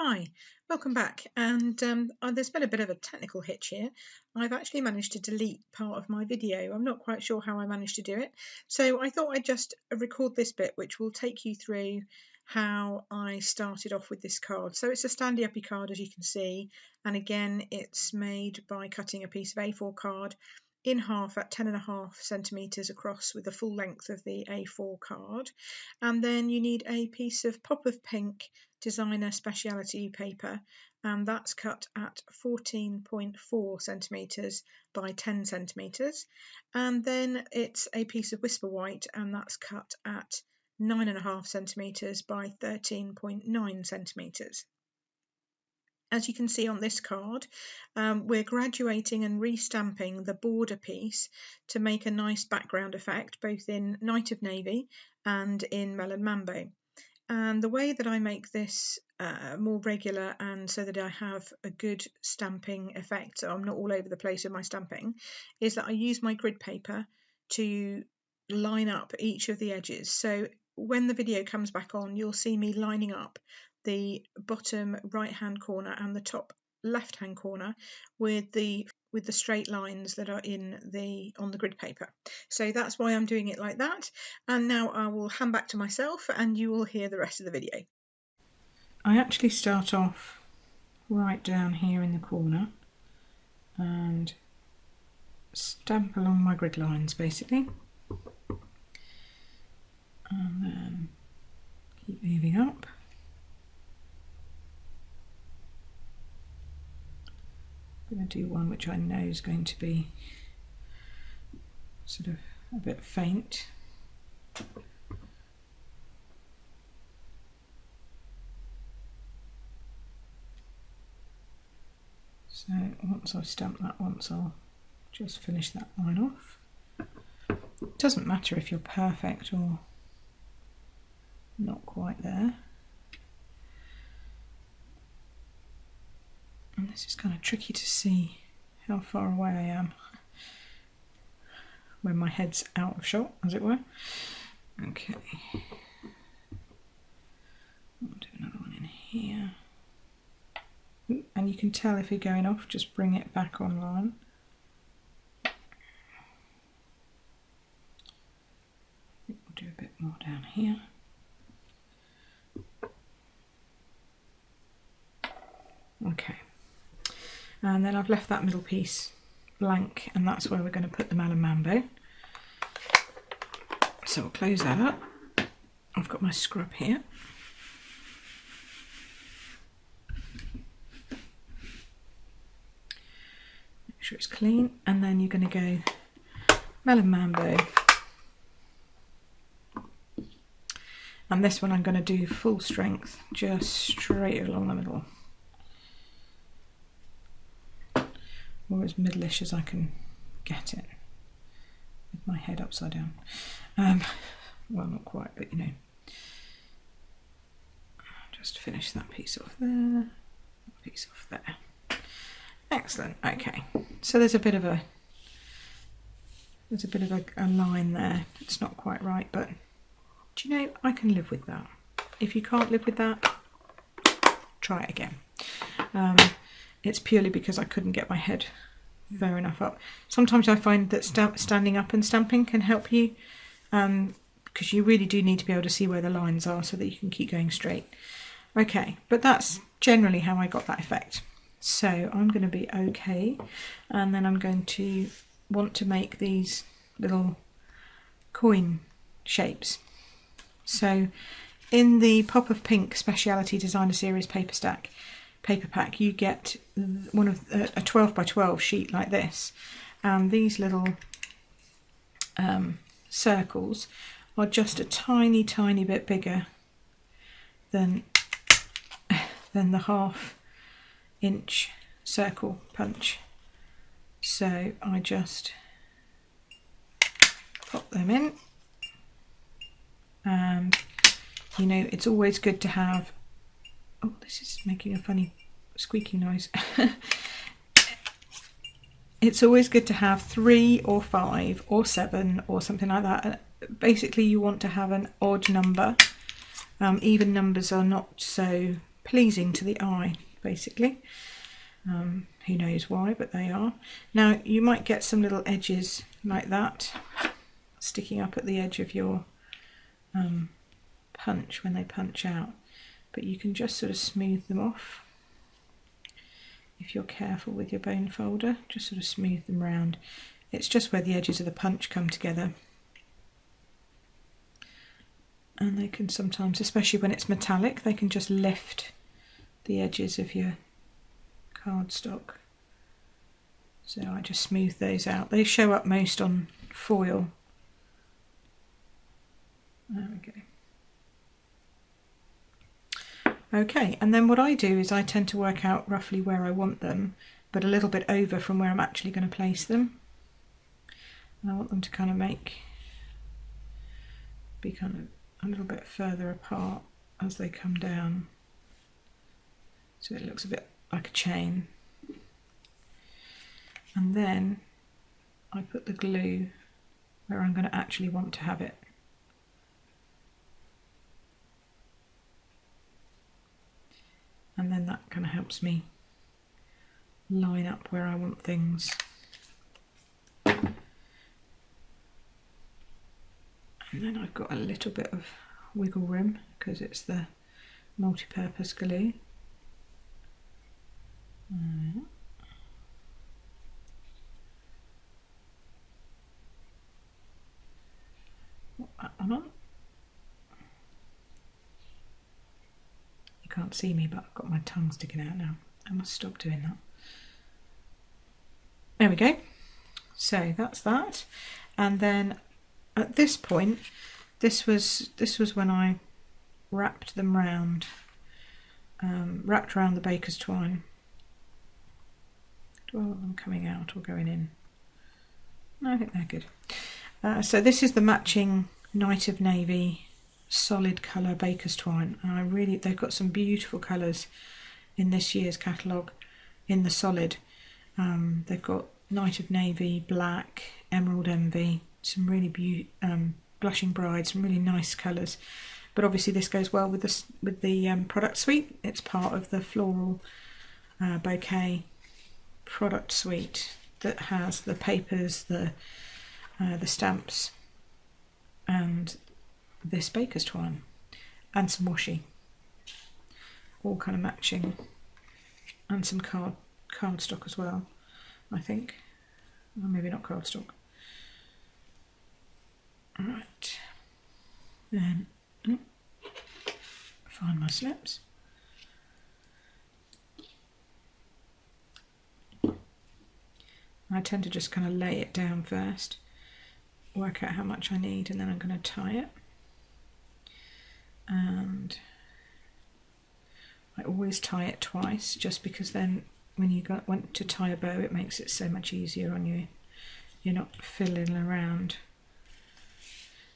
Hi, welcome back. And there's been a bit of a technical hitch here. I've actually managed to delete part of my video. I'm not quite sure how I managed to do it. So I thought I'd just record this bit, which will take you through how I started off with this card. So it's a standy-uppy card, as you can see. And again, it's made by cutting a piece of A4 card in half at 10.5 centimetres across with the full length of the A4 card. And then you need a piece of Pop of Pink designer speciality paper, and that's cut at 14.4 centimetres by 10 centimetres. And then it's a piece of Whisper White, and that's cut at 9.5 centimetres by 13.9 centimetres. As you can see on this card, we're graduating and restamping the border piece to make a nice background effect, both in Night of Navy and in Melon Mambo. And the way that I make this more regular and so that I have a good stamping effect, so I'm not all over the place with my stamping, is that I use my grid paper to line up each of the edges. So when the video comes back on, you'll see me lining up the bottom right hand corner and the top left hand corner with the straight lines that are on the grid paper. So that's why I'm doing it like that. And now I will hand back to myself and you will hear the rest of the video. I actually start off right down here in the corner and stamp along my grid lines basically, and then keep moving up. I'm going to do one which I know is going to be sort of a bit faint. So once I've stamped that once, I'll just finish that line off. It doesn't matter if you're perfect or not quite there. And this is kind of tricky to see how far away I am when my head's out of shot, as it were. Okay. I'll do another one in here. And you can tell if you're going off, just bring it back online. We'll do a bit more down here. Okay. And then I've left that middle piece blank, and that's where we're going to put the Melon Mambo. So I'll close that up. I've got my scrub here. Make sure it's clean, and then you're going to go Melon Mambo. And this one I'm going to do full strength, just straight along the middle. Or as middle-ish as I can get it, with my head upside down. Well, not quite, but you know. Just finish that piece off there, that piece off there. Excellent. Okay, so there's a bit of a line there. It's not quite right, but do you know, I can live with that. If you can't live with that, try it again. It's purely because I couldn't get my head fair enough up. Sometimes I find that standing up and stamping can help you, because you really do need to be able to see where the lines are so that you can keep going straight. Okay, but that's generally how I got that effect. So I'm going to be okay, and then I'm going to want to make these little coin shapes. So in the Pop of Pink Speciality Designer Series paper pack, you get one of a 12 by 12 sheet like this, and these little circles are just a tiny bit bigger than the 1/2 inch circle punch. So I just pop them in, and you know, it's always good to have, oh, this is making a funny squeaking noise. It's always good to have 3 or 5 or 7 or something like that. Basically you want to have an odd number. Even numbers are not so pleasing to the eye, basically. Who knows why, but they are. Now you might get some little edges like that sticking up at the edge of your punch when they punch out, but you can just sort of smooth them off if you're careful with your bone folder. Just sort of smooth them round. It's just where the edges of the punch come together, and they can sometimes, especially when it's metallic, they can just lift the edges of your cardstock. So I just smooth those out. They show up most on foil. There we go. Okay, and then what I do is I tend to work out roughly where I want them, but a little bit over from where I'm actually going to place them. And I want them to kind of be kind of a little bit further apart as they come down, so it looks a bit like a chain. And then I put the glue where I'm going to actually want to have it. And then that kind of helps me line up where I want things. And then I've got a little bit of wiggle room because it's the multi-purpose glue. Put that one on. You can't see me, but I've got my tongue sticking out now. I must stop doing that. There we go. So that's that. And then at this point, this was when I wrapped them round, wrapped around the baker's twine. Do I want them coming out or going in? No, I think they're good. So this is the matching Night of Navy solid colour baker's twine, and they've got some beautiful colours in this year's catalogue in the solid. They've got Night of Navy, black, emerald envy, some really blushing bride, some really nice colours. But obviously this goes well with the product suite. It's part of the floral bouquet product suite that has the papers, the stamps, and this baker's twine, and some washi, all kind of matching, and some cardstock as well, I think. Or maybe not cardstock. Right, then find my slips. I tend to just kind of lay it down first, work out how much I need, and then I'm going to tie it. And I always tie it twice, just because then when you want to tie a bow, it makes it so much easier on you. You're not fiddling around.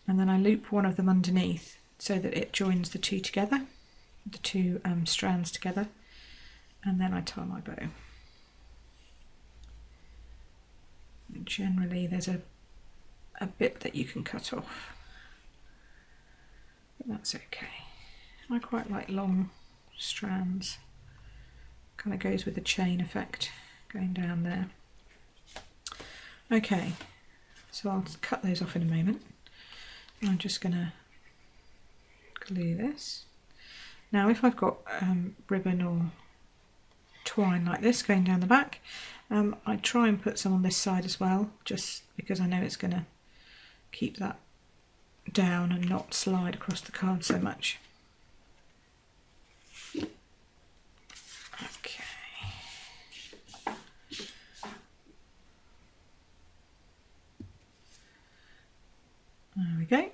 And then I loop one of them underneath so that it joins the two together, the two strands together, and then I tie my bow. And generally there's a bit that you can cut off, but that's okay. I quite like long strands. Kind of goes with the chain effect going down there. Okay, so I'll cut those off in a moment. I'm just going to glue this. Now if I've got ribbon or twine like this going down the back, I try and put some on this side as well, just because I know it's going to keep that down and not slide across the card so much. Okay. There we go.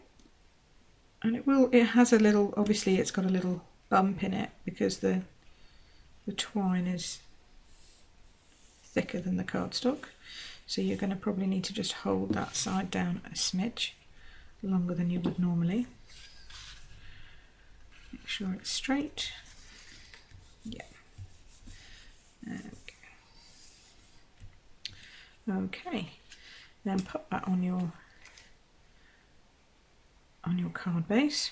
And it has a little, obviously it's got a little bump in it because the twine is thicker than the cardstock, so you're going to probably need to just hold that side down a smidge longer than you would normally. Make sure it's straight. Yeah. Okay. Then put that on your card base.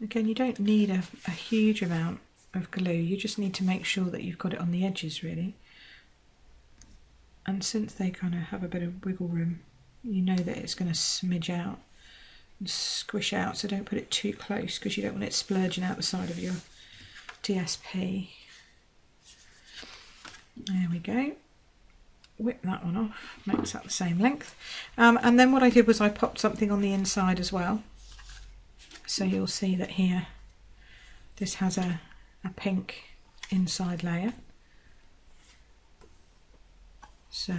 Again, you don't need a huge amount of glue, you just need to make sure that you've got it on the edges really. And since they kind of have a bit of wiggle room, you know that it's going to smidge out and squish out, so don't put it too close because you don't want it splurging out the side of your DSP. There we go. Whip that one off, makes that the same length. And then what I did was I popped something on the inside as well. So you'll see that here, this has a pink inside layer. So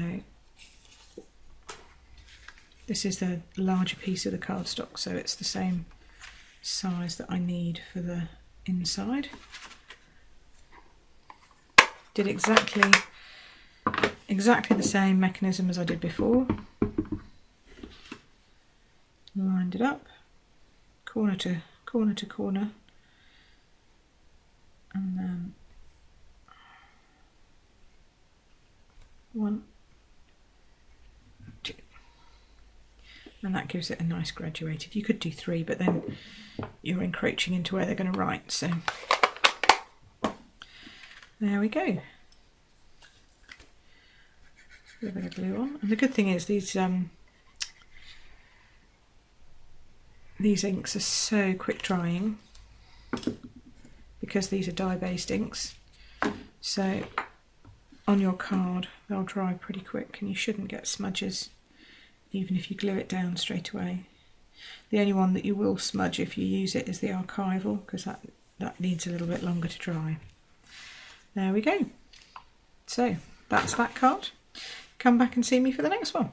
this is the larger piece of the cardstock, so it's the same size that I need for the inside. Did exactly the same mechanism as I did before. Lined it up, corner to corner, and then 1, 2, and that gives it a nice graduated. You could do 3, but then you're encroaching into where they're going to write, so there we go. A bit of glue on, and the good thing is these inks are so quick drying because these are dye-based inks, so on your card they'll dry pretty quick and you shouldn't get smudges even if you glue it down straight away. The only one that you will smudge if you use it is the archival, because that needs a little bit longer to dry. There we go. So that's that card. Come back and see me for the next one.